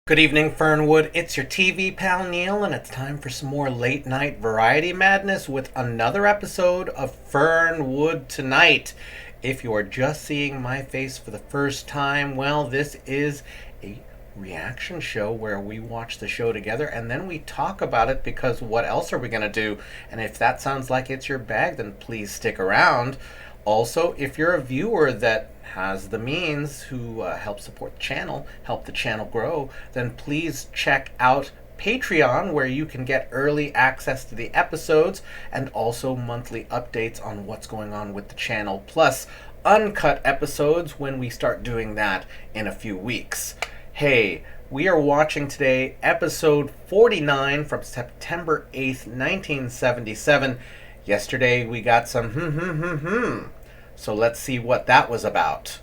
Good evening, Fernwood. It's your TV pal Neil, and it's time for some more late night variety madness with another episode of Fernwood Tonight. If you are just seeing my face for the first time, well, this is a reaction show where we watch the show together and then we talk about it, because what else are we going to do? And if that sounds like it's your bag, then please stick around. Also, if you're a viewer that has the means who help support the channel, help the channel grow, then please check out Patreon, where you can get early access to the episodes and also monthly updates on what's going on with the channel, plus uncut episodes when we start doing that in a few weeks. Hey, we are watching today episode 49 from September 8th, 1977. Yesterday we got some so let's see what that was about.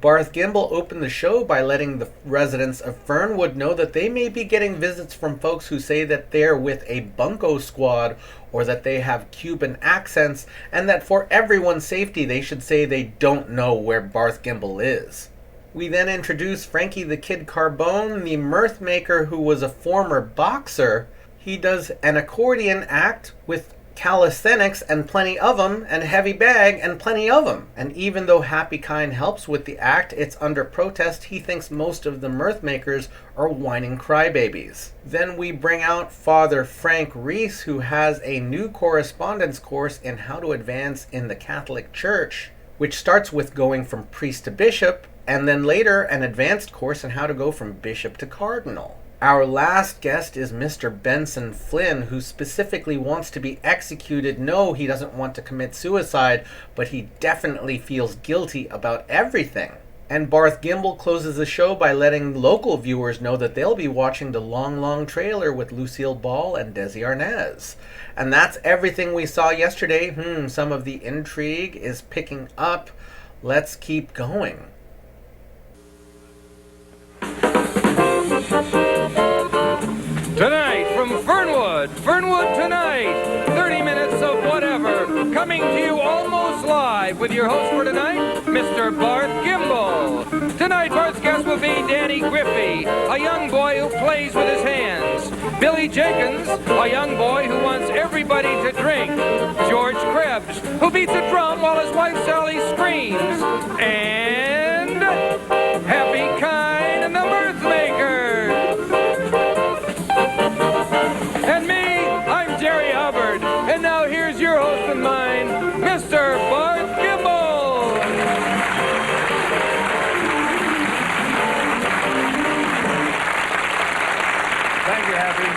Barth Gimble opened the show by letting the residents of Fernwood know that they may be getting visits from folks who say that they're with a bunco squad or that they have Cuban accents, and that for everyone's safety they should say they don't know where Barth Gimble is. We then introduce Frankie the Kid Carbone, the mirth maker who was a former boxer. He does an accordion act with calisthenics and plenty of them, and heavy bag and plenty of them. And even though Happy Kind helps with the act, it's under protest. He thinks most of the mirth makers are whining crybabies. Then we bring out Father Frank Reese, who has a new correspondence course in how to advance in the Catholic Church, which starts with going from priest to bishop, and then later an advanced course on how to go from bishop to cardinal. Our last guest is Mr. Benson Flynn, who specifically wants to be executed. No, he doesn't want to commit suicide, but he definitely feels guilty about everything. And Barth Gimble closes the show by letting local viewers know that they'll be watching the Long Long Trailer with Lucille Ball and Desi Arnaz. And that's everything we saw yesterday. Some of the intrigue is picking up. Let's keep going. Tonight from Fernwood, Fernwood Tonight, 30 minutes of whatever, coming to you almost live with your host for tonight, Mr. Barth Gimble. Tonight, Barth's guest will be Danny Griffey, a young boy who plays with his hands. Billy Jenkins, a young boy who wants everybody to drink. George Krebs, who beats a drum while his wife Sally screams. And Happy Kind and the Mirth Maker. And me, I'm Jerry Hubbard. And now here's your host and mine, Mr. Barth Gimble. Thank you, Happy.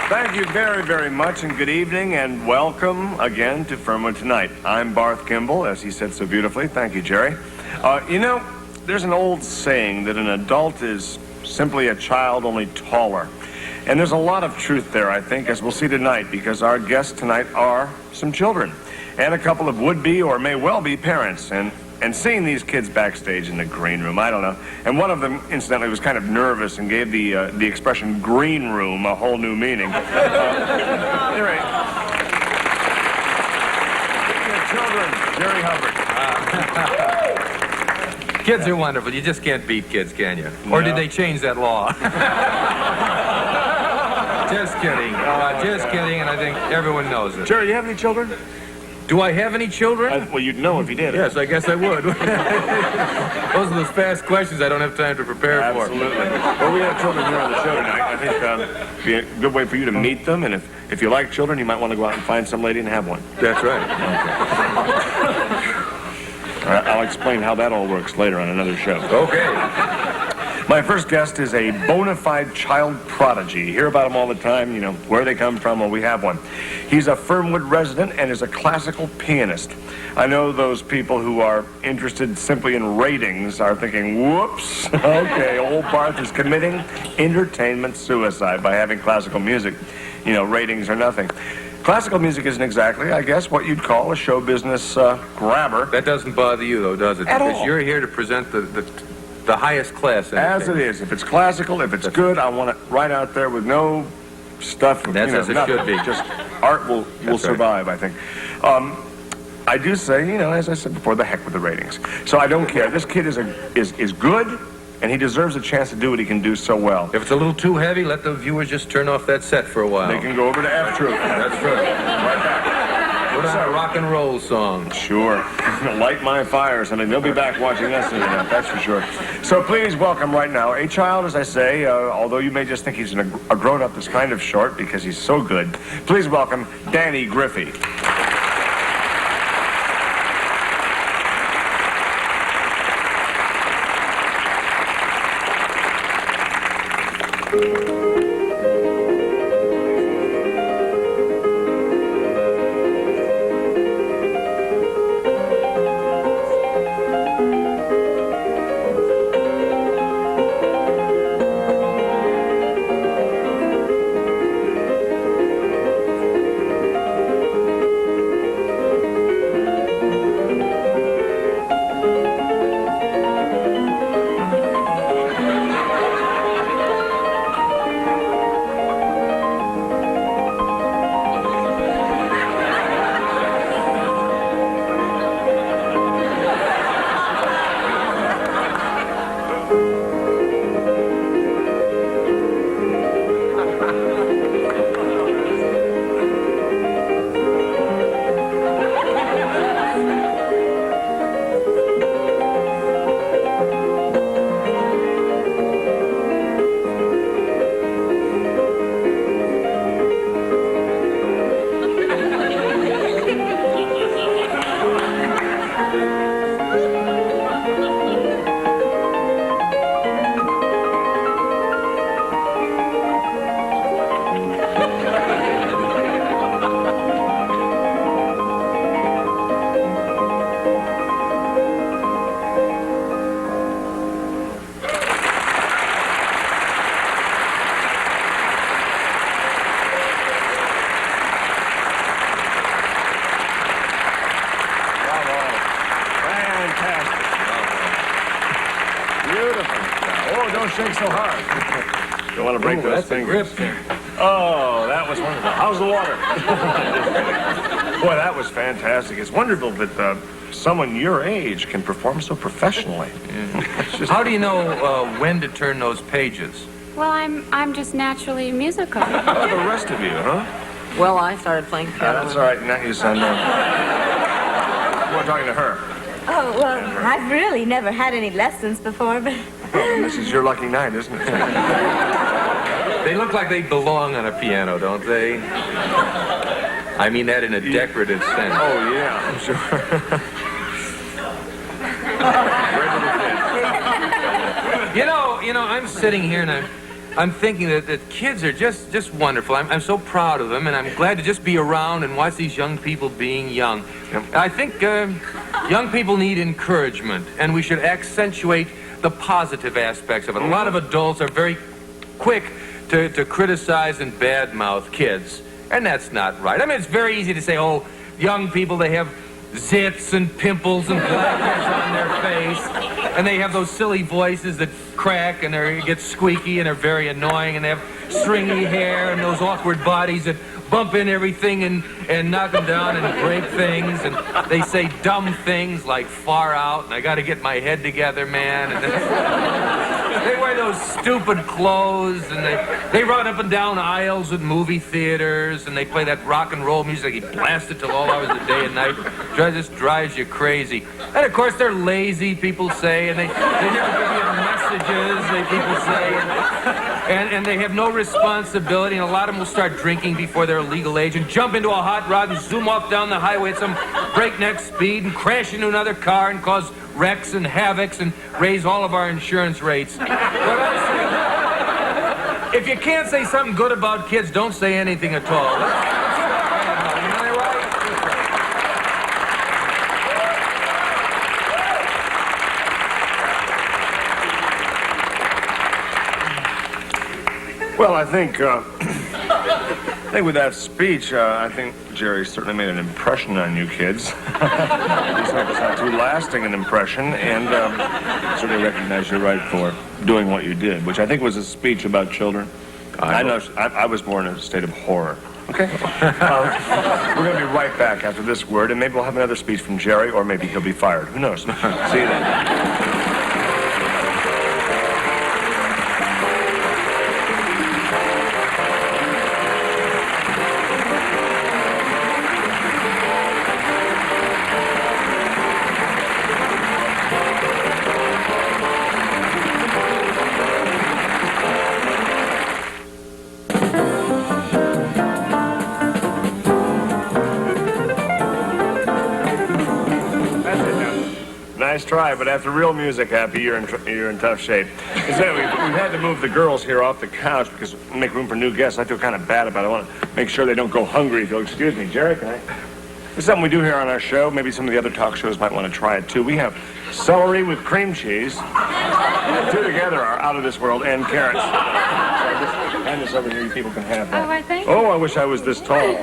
Thank you very, very much, and good evening, and welcome again to Fernwood Tonight. I'm Barth Gimble, as he said so beautifully. Thank you, Jerry. There's an old saying that an adult is simply a child, only taller. And there's a lot of truth there, I think, as we'll see tonight, because our guests tonight are some children and a couple of would-be or may well-be parents. And seeing these kids backstage in the green room, I don't know. And one of them, incidentally, was kind of nervous and gave the expression green room a whole new meaning. Anyway, children, Jerry Hubbard. Kids are wonderful. You just can't beat kids, can you? Or No. did they change that law? Just kidding. Just kidding, and I think everyone knows it. Jerry, you have any children? Do I have any children? Well, you'd know if you did. Yes, I guess I would. Those are those fast questions I don't have time to prepare for. Absolutely. Well, we have children here on the show tonight. I think it'd be a good way for you to meet them, and if you like children, you might want to go out and find some lady and have one. That's right. I'll explain how that all works later on another show. Okay. My first guest is a bona fide child prodigy. You hear about him all the time, where they come from. Well, we have one. He's a Fernwood resident and is a classical pianist. I know those people who are interested simply in ratings are thinking, whoops, okay, old Barth is committing entertainment suicide by having classical music. Ratings are nothing. Classical music isn't exactly, I guess, what you'd call a show business grabber. That doesn't bother you, though, does it? At Because all. you're here to present the highest class. As it is. If it's classical, if it's good, I want it right out there with no stuff. That's as it nothing. should be. Just art will survive, I think. I do say, as I said before, the heck with the ratings. So I don't care. This kid is good, and he deserves a chance to do what he can do so well. If it's a little too heavy, let the viewers just turn off that set for a while. They can go over to F Troop. That's right. Right back. Put on a rock and roll song. Sure. Light my fire or something. They'll be back watching us in a minute, that's for sure. So please welcome right now a child, as I say, although you may just think he's a grown-up that's kind of short because he's so good. Please welcome Danny Griffey. Shake so hard. Don't want to break those fingers. Oh, that was wonderful. How's the water? Boy, that was fantastic. It's wonderful that someone your age can perform so professionally. Yeah. How do you know when to turn those pages? Well, I'm just naturally musical. Oh, the rest of you, huh? Well, I started playing piano. That's all right. Not you, son. We're talking to her. Oh, well, I've really never had any lessons before, but... Well, this is your lucky night, isn't it? They look like they belong on a piano, don't they? I mean that in a decorative sense. Oh, yeah, I'm sure. You know, I'm sitting here and I'm thinking that kids are just wonderful. I'm so proud of them, and I'm glad to just be around and watch these young people being young. Yep. I think young people need encouragement, and we should accentuate the positive aspects of it. A lot of adults are very quick to criticize and badmouth kids, and that's not right. I mean, it's very easy to say, oh, young people, they have zits and pimples and blackheads on their face, and they have those silly voices that crack and they get squeaky and are very annoying, and they have stringy hair and those awkward bodies that bump in everything and knock them down and break things, and they say dumb things like far out and I gotta get my head together, man, and they wear those stupid clothes, and they run up and down aisles at movie theaters, and they play that rock and roll music. He blasts it till all hours of the day and night. Just drives you crazy. And of course they're lazy, people say, and they never give you messages, people say, and they have no responsibility, and a lot of them will start drinking before they're legal age and jump into a hot rod and zoom off down the highway at some breakneck speed and crash into another car and cause wrecks and havocs and raise all of our insurance rates. But if you can't say something good about kids, don't say anything at all. Am I right? Well, I think with that speech, I think Jerry certainly made an impression on you kids. At least it's not too lasting an impression, and certainly recognize you're right for doing what you did, which I think was a speech about children. I know I was born in a state of horror. Okay. We're going to be right back after this word, and maybe we'll have another speech from Jerry, or maybe he'll be fired. Who knows? See you then. try, but after real music, Happy, you're in tough shape. Instead, we've had to move the girls here off the couch because we make room for new guests. I feel kind of bad about it. I want to make sure they don't go hungry, if you'll excuse me. Jerry, can I? It's something we do here on our show. Maybe some of the other talk shows might want to try it, too. We have celery with cream cheese. The two together are out of this world, and carrots. Hand this over here. You people can have that. Oh, I thank you. Oh, I wish I was this tall.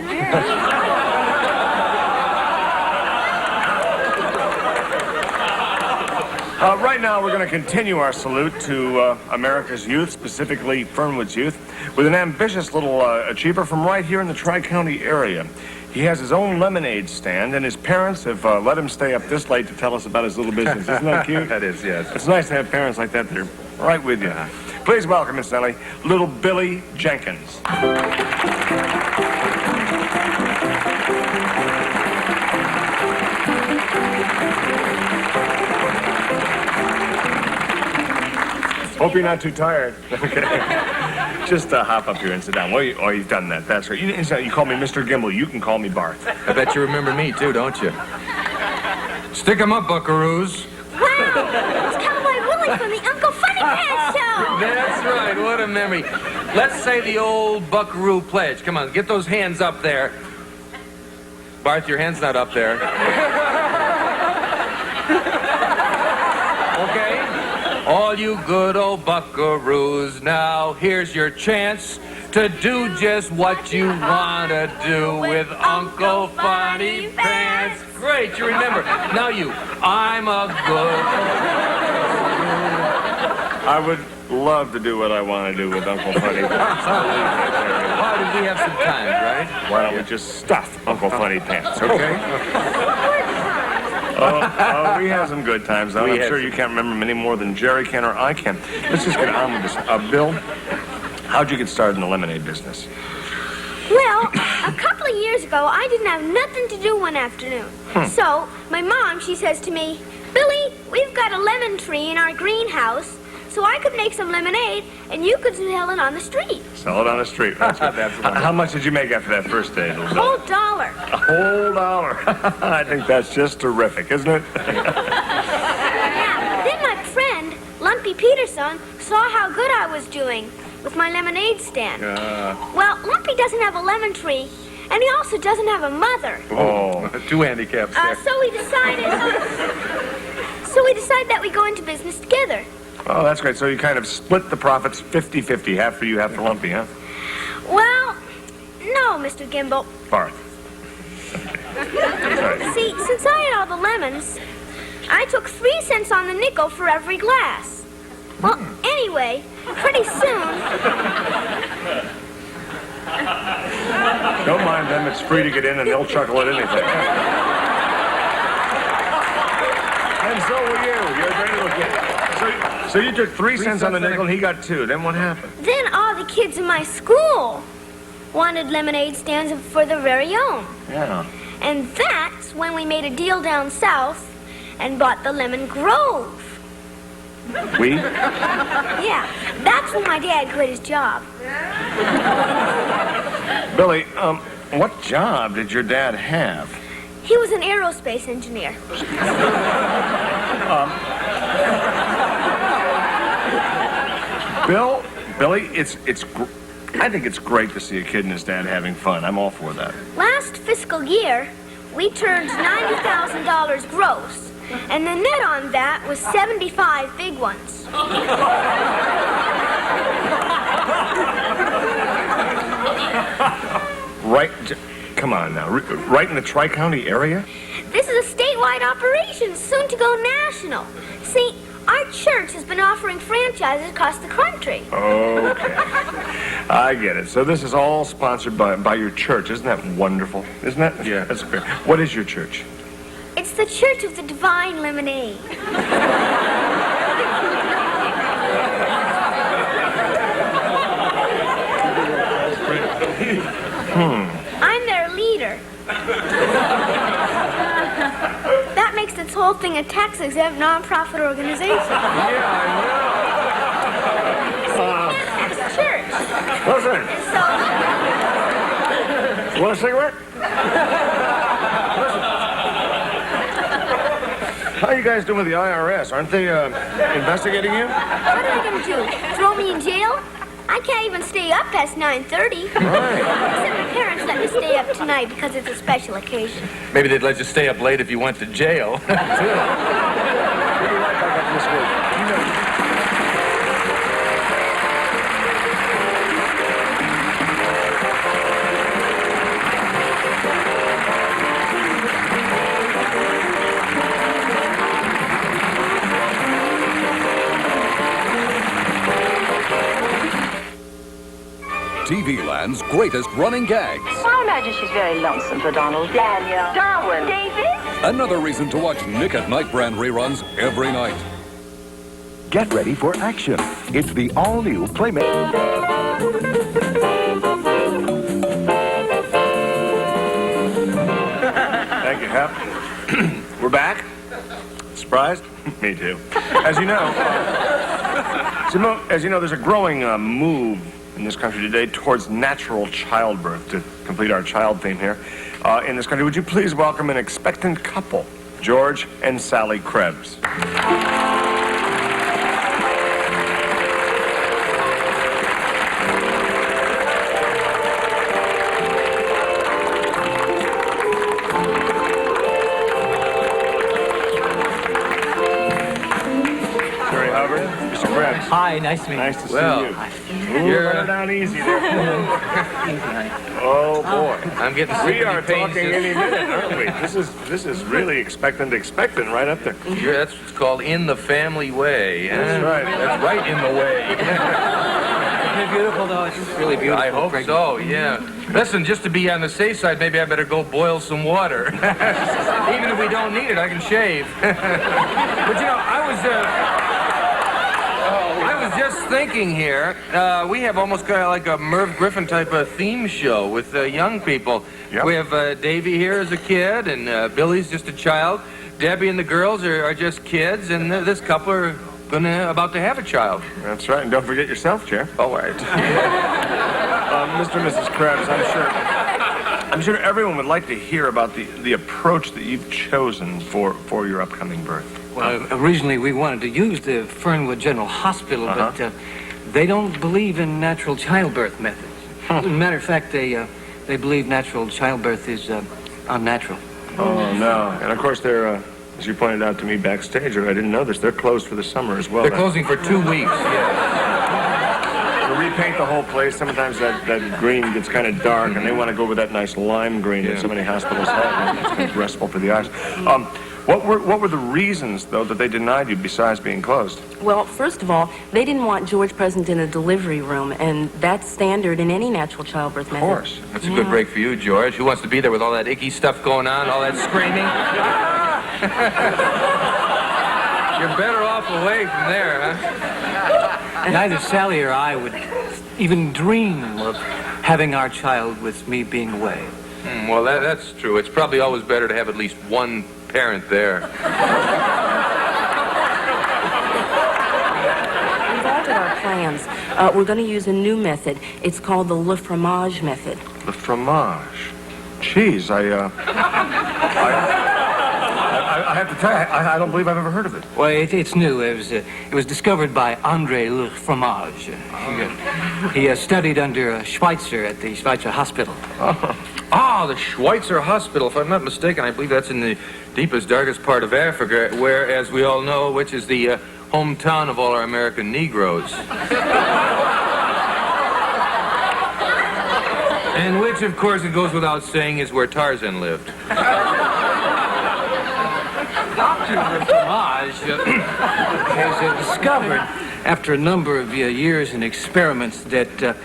Right now, we're going to continue our salute to America's youth, specifically Fernwood's youth, with an ambitious little achiever from right here in the Tri-County area. He has his own lemonade stand, and his parents have let him stay up this late to tell us about his little business. Isn't that cute? That is, yes. It's nice to have parents like that. They're right with you. Please welcome, Miss Nellie, little Billy Jenkins. Hope you're not too tired. Okay. Just hop up here and sit down. Well, you've done that. That's right. You call me Mr. Gimble. You can call me Barth. I bet you remember me, too, don't you? Stick 'em up, buckaroos. Wow! It's Cowboy Willie from the Uncle Funny Pants Show! That's right. What a memory. Let's say the old buckaroo pledge. Come on, get those hands up there. Barth, your hand's not up there. Okay? All you good old buckaroos, now here's your chance to do just what you want to do with Uncle Funny Pants. Great, you remember. Now you, I'm a good... I would love to do what I want to do with Uncle Funny. Why did we have some time, right? Why don't we just stuff Uncle Funny Pants, okay? We had some good times, though. I'm sure you can't remember them any more than Jerry can or I can. Let's just get on with this. Bill, how'd you get started in the lemonade business? Well, a couple of years ago, I didn't have nothing to do one afternoon. So, my mom, she says to me, Billy, we've got a lemon tree in our greenhouse, so I could make some lemonade, and you could sell it on the street. Sell it on the street. That's how much did you make after that first day? A whole $1. A whole $1. I think that's just terrific, isn't it? Yeah, then my friend, Lumpy Peterson, saw how good I was doing with my lemonade stand. Well, Lumpy doesn't have a lemon tree, and he also doesn't have a mother. Oh, two handicaps there. So we decided that we go into business together. Oh, that's great. So you kind of split the profits 50-50, half for you, half for Lumpy, huh? Well, no, Mr. Gimble. Barth. See, since I had all the lemons, I took 3 cents on the nickel for every glass. Well, anyway, pretty soon... Don't mind them. It's free to get in, and they'll chuckle at anything. And so will you. You're a great little kid. So you took 3 cents on the nickel, and he got 2. Then what happened? Then all the kids in my school wanted lemonade stands for their very own. Yeah. And that's when we made a deal down south and bought the Lemon Grove. We? Yeah, that's when my dad quit his job. Billy, what job did your dad have? He was an aerospace engineer. Billy, I think it's great to see a kid and his dad having fun. I'm all for that. Last fiscal year, we turned $90,000 gross, and the net on that was 75 big ones. Right, come on now, right in the Tri-County area? This is a statewide operation, soon to go national. See, our church has been offering franchises across the country. Okay. I get it. So this is all sponsored by your church. Isn't that wonderful? Isn't that? Yeah. That's great. What is your church? It's the Church of the Divine Lemonade. I'm their leader. That makes this whole thing a tax-exempt, non-profit organization. Yeah, I It's a church. know. Listen, So, want a cigarette? Listen. How you guys doing with the IRS? Aren't they investigating you? What are they going to do? Throw me in jail? I can't even stay up past 9:30. Right. Except my parents let me stay up tonight because it's a special occasion. Maybe they'd let you stay up late if you went to jail. We'll be right back up this week. You know. TV Land's greatest running gags. I imagine she's very lonesome for Donald. Daniel. Darwin. David. Another reason to watch Nick at Night brand reruns every night. Get ready for action. It's the all-new Playmate. Thank you, Hap. We're back. Surprised? Me too. As you know, there's a growing move in this country today towards natural childbirth. To complete our child theme here in this country, would you please welcome an expectant couple, George and Sally Krebs. Hi, nice to meet you. Nice to see you. You're Let her down easy there. Oh boy, I'm getting sick we of are your pains. talking any minute, aren't we? This is really expectant right up there. That's what's called in the family way. That's right. That's right in the way. Isn't it beautiful, though? It's really beautiful. I hope so, yeah. Listen, just to be on the safe side, maybe I better go boil some water. Even if we don't need it, I can shave. But you know, I was just thinking here, we have almost kind of like a Merv Griffin type of theme show with young people. Yep. We have Davy here as a kid, and Billy's just a child. Debbie and the girls are just kids, and this couple are about to have a child. That's right, and don't forget yourself, Chair. All right. Mr. and Mrs. Krebs, I'm sure everyone would like to hear about the approach that you've chosen for your upcoming birth. Well, originally we wanted to use the Fernwood General Hospital, but they don't believe in natural childbirth methods. As a matter of fact, they believe natural childbirth is unnatural. Oh, no. And, of course, they're, as you pointed out to me backstage, or I didn't know this, they're closed for the summer as well. They're closing for 2 weeks, yeah. To repaint the whole place, sometimes that green gets kind of dark, and they want to go with that nice lime green that so many hospitals have. It's kind of restful for the eyes. What were the reasons, though, that they denied you besides being closed? Well, first of all, they didn't want George present in a delivery room, and that's standard in any natural childbirth method. Of course. That's a good break for you, George. Who wants to be there with all that icky stuff going on, all that screaming? You're better off away from there, huh? Neither Sally or I would even dream of having our child with me being away. Well, that's true. It's probably always better to have at least one parent there. We've altered our plans. We're going to use a new method. It's called the Le Fromage method. The fromage. Cheese, I have to tell you, I don't believe I've ever heard of it. Well, it's new. It was discovered by André Le Fromage. He studied under Schweitzer at the Schweitzer Hospital. The Schweitzer Hospital. If I'm not mistaken, I believe that's in the deepest, darkest part of Africa, where, as we all know, which is the hometown of all our American Negroes. And which, of course, it goes without saying, is where Tarzan lived. Dr. Le Fromage has discovered, after a number of years and experiments, that the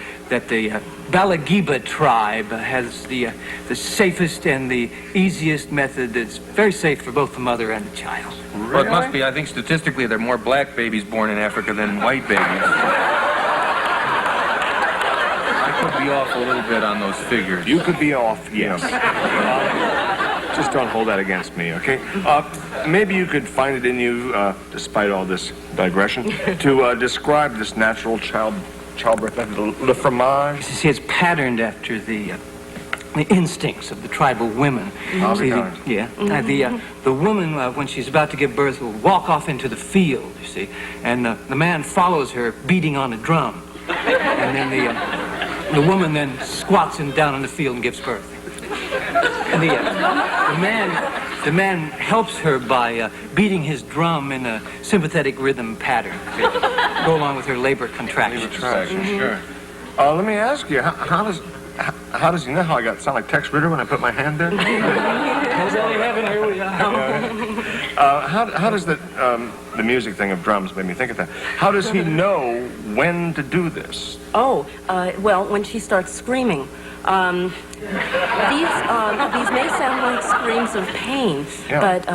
Balagiba tribe has the safest and the easiest method that's very safe for both the mother and the child. Really? Well, it must be. I think statistically there are more black babies born in Africa than white babies. I could be off a little bit on those figures. You could be off, yes. Just don't hold that against me, okay? Maybe you could find it in you, despite all this digression, to describe this natural childbirth method, le fromage. You see, it's patterned after the instincts of the tribal women. I'll be See, darned. the woman, when she's about to give birth, will walk off into the field, you see, and the man follows her beating on a drum. And then the woman then squats him down in the field and gives birth. And the man helps her by beating his drum in a sympathetic rhythm pattern to go along with her labor contractions. Sure. Let me ask you, how does he know how I sound like Tex Ritter when I put my hand there? How does the music thing of drums made me think of that? How does he know when to do this? Well, when she starts screaming. These may sound like screams of pain, but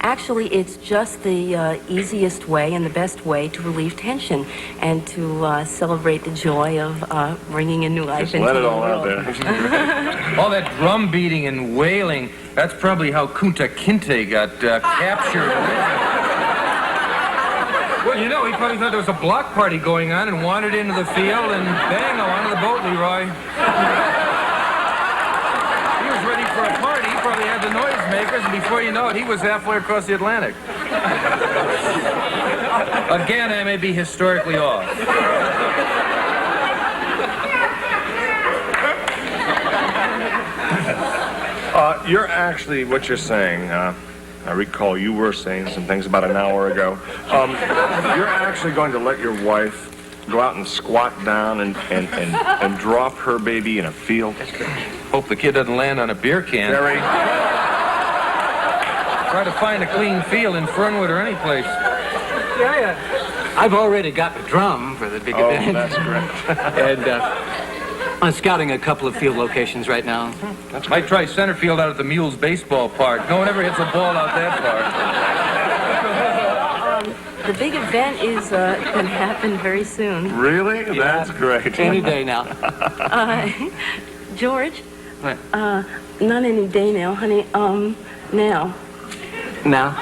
actually it's just the easiest way and the best way to relieve tension and to celebrate the joy of bringing a new life into the world. Let it all out there. All that drum beating and wailing, that's probably how Kunta Kinte got captured. Well, you know, he probably thought there was a block party going on and wandered into the field and bang, onto the boat, Leroy. He was ready for a party. He probably had the noisemakers, and before you know it, he was halfway across the Atlantic. Again, I may be historically off. You're actually, what you're saying, I recall you were saying some things about an hour ago. You're actually going to let your wife go out and squat down and drop her baby in a field? Hope the kid doesn't land on a beer can. Jerry? Try to find a clean field in Fernwood or any place. Yeah. I've already got the drum for the big event. That's great. And I'm scouting a couple of field locations right now. Might try center field out at the Mules baseball park. No one ever hits a ball out that far. The big event is going to happen very soon. Really? Yeah. That's great. Any day now. George? What? Not any day now, honey. Now. Now?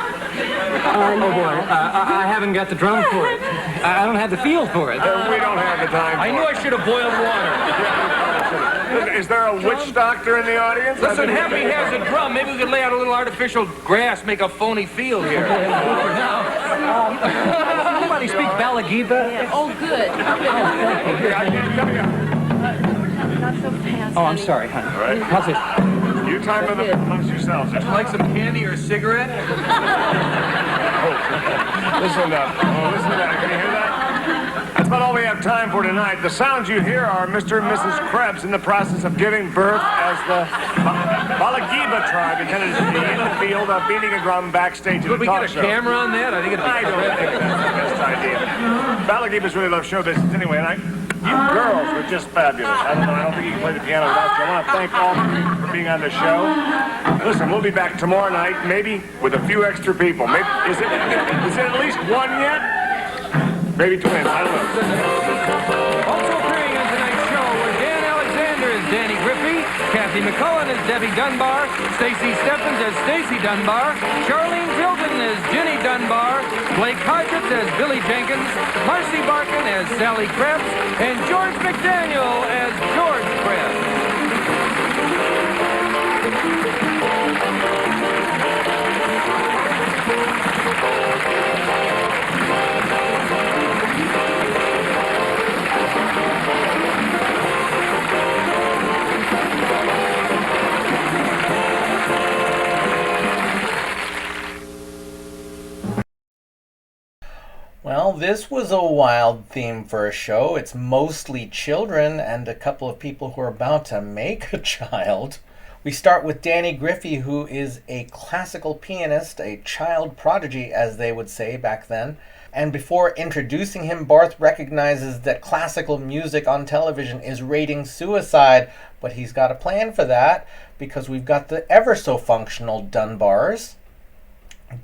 Oh, boy. I haven't got the drum for it. I don't have the feel for it. We don't have the time for I knew I should have boiled water. Is there a witch doctor in the audience? Listen, Happy has a drum. Maybe we could lay out a little artificial grass, make a phony field here. Somebody speak Balagiba? Yeah. Oh, good. I can't tell you. Not so fast. Oh, I'm sorry, honey. All right. How's it? You time them amongst yourselves. Would you like some candy or a cigarette? Listen up. Listen to that. Can you hear that? That's about all we have time for tonight. The sounds you hear are Mr. and Mrs. Krebs in the process of giving birth as the Balagiba tribe intended to be in the field of beating a drum backstage at Could a we talk get a show. camera on that? I think it'd be I don't think that's the best idea. Balagibas really love show business anyway, and you girls were just fabulous. I don't think you can play the piano without you. I want to thank all of you for being on the show. Listen, we'll be back tomorrow night, maybe with a few extra people. Maybe is it at least one yet? Maybe twins. I don't know. Also appearing on tonight's show were Dan Alexander as Danny Griffey, Kathy McCullen as Debbie Dunbar, Stacy Stephens as Stacy Dunbar, Charlene Tilton as Ginny Dunbar, Blake Hodgetts as Billy Jenkins, Marcy Barkin as Sally Krebs, and George McDaniel as George Krebs. Well, this was a wild theme for a show. It's mostly children and a couple of people who are about to make a child. We start with Danny Griffey, who is a classical pianist, a child prodigy, as they would say back then. And before introducing him, Barth recognizes that classical music on television is rating suicide, but he's got a plan for that because we've got the ever so functional Dunbars,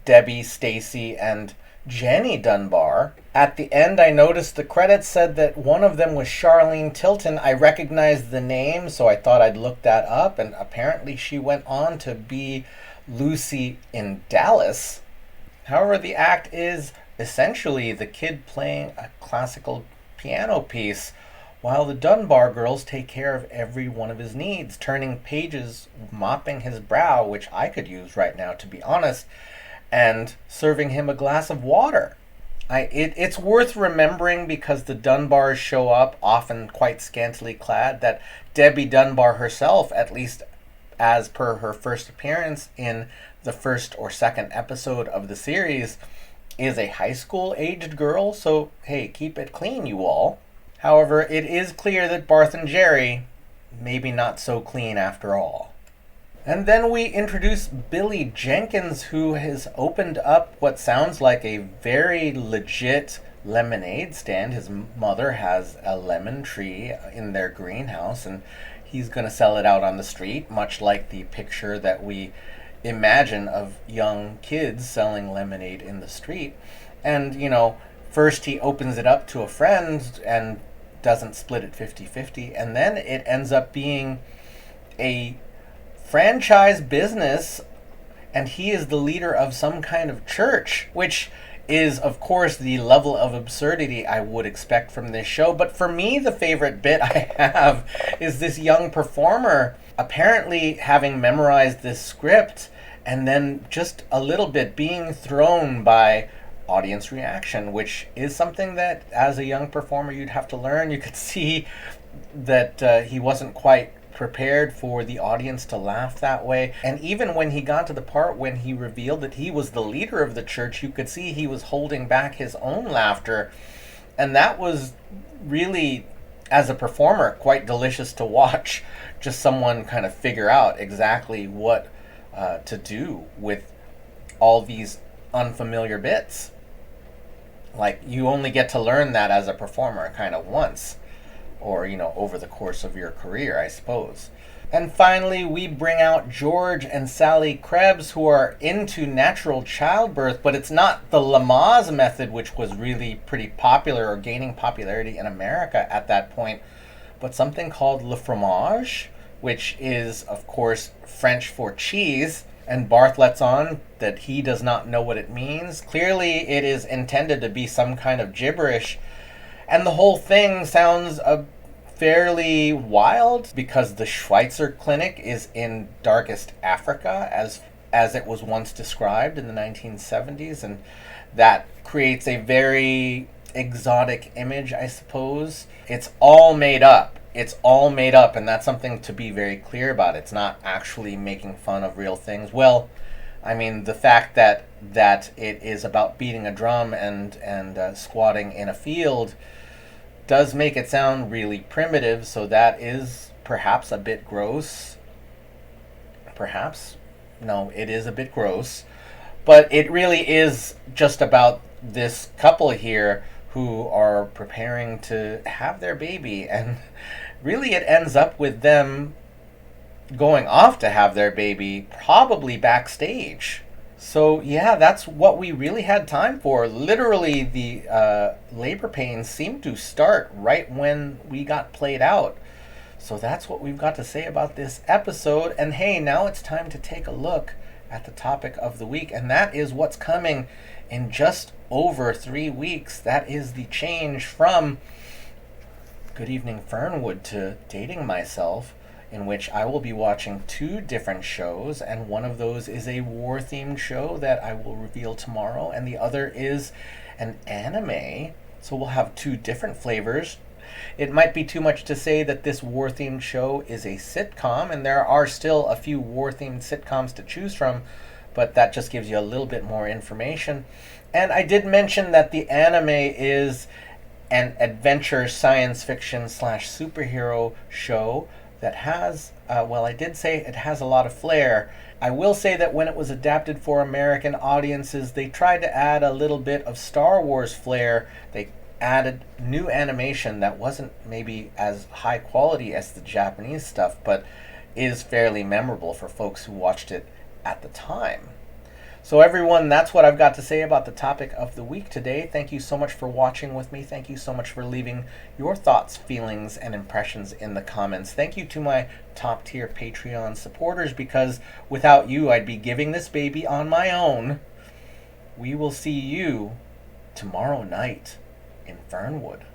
Debbie, Stacy, and Jenny Dunbar. At the end, I noticed the credits said that one of them was Charlene Tilton. I recognized the name, so I thought I'd look that up, and apparently she went on to be Lucy in Dallas. However, the act is essentially the kid playing a classical piano piece while the Dunbar girls take care of every one of his needs, turning pages, mopping his brow, which I could use right now, to be honest, and serving him a glass of water. It's worth remembering, because the Dunbars show up, often quite scantily clad, that Debbie Dunbar herself, at least as per her first appearance in the first or second episode of the series, is a high school aged girl, so hey, keep it clean, you all. However, it is clear that Barth and Jerry, maybe not so clean after all. And then we introduce Billy Jenkins, who has opened up what sounds like a very legit lemonade stand. His mother has a lemon tree in their greenhouse, and he's going to sell it out on the street, much like the picture that we imagine of young kids selling lemonade in the street. And, first he opens it up to a friend and doesn't split it 50-50, and then it ends up being a franchise business, and he is the leader of some kind of church, which is, of course, the level of absurdity I would expect from this show. But for me, the favorite bit I have is this young performer apparently having memorized this script and then just a little bit being thrown by audience reaction, which is something that as a young performer you'd have to learn. You could see that he wasn't quite prepared for the audience to laugh that way. And even when he got to the part when he revealed that he was the leader of the church, you could see he was holding back his own laughter. And that was really, as a performer, quite delicious to watch. Just someone kind of figure out exactly what to do with all these unfamiliar bits. Like, you only get to learn that as a performer kind of once, or, over the course of your career, I suppose. And finally, we bring out George and Sally Krebs, who are into natural childbirth, but it's not the Lamaze method, which was really pretty popular or gaining popularity in America at that point, but something called le fromage, which is, of course, French for cheese. And Barth lets on that he does not know what it means. Clearly, it is intended to be some kind of gibberish. And the whole thing sounds fairly wild, because the Schweitzer Clinic is in darkest Africa, as it was once described in the 1970s. And that creates a very exotic image, I suppose. It's all made up. It's all made up, and that's something to be very clear about. It's not actually making fun of real things. Well, I mean, the fact that it is about beating a drum and squatting in a field does make it sound really primitive, so that is perhaps a bit gross. Perhaps? No, it is a bit gross. But it really is just about this couple here who are preparing to have their baby, and really it ends up with them going off to have their baby, probably backstage. So yeah, that's what we really had time for. Literally, the labor pains seemed to start right when we got played out. So that's what we've got to say about this episode. And hey, now it's time to take a look at the topic of the week, and that is what's coming in just over 3 weeks. That is the change from Good Evening Fernwood to Dating Myself, in which I will be watching 2 different shows, and one of those is a war-themed show that I will reveal tomorrow, and the other is an anime. So we'll have 2 different flavors. It might be too much to say that this war-themed show is a sitcom, and there are still a few war-themed sitcoms to choose from, but that just gives you a little bit more information. And I did mention that the anime is an adventure science fiction / superhero show that has, I did say it has a lot of flair. I will say that when it was adapted for American audiences, they tried to add a little bit of Star Wars flair. They added new animation that wasn't maybe as high quality as the Japanese stuff, but is fairly memorable for folks who watched it at the time. So everyone, that's what I've got to say about the topic of the week today. Thank you so much for watching with me. Thank you so much for leaving your thoughts, feelings, and impressions in the comments. Thank you to my top tier Patreon supporters, because without you, I'd be giving this baby on my own. We will see you tomorrow night in Fernwood.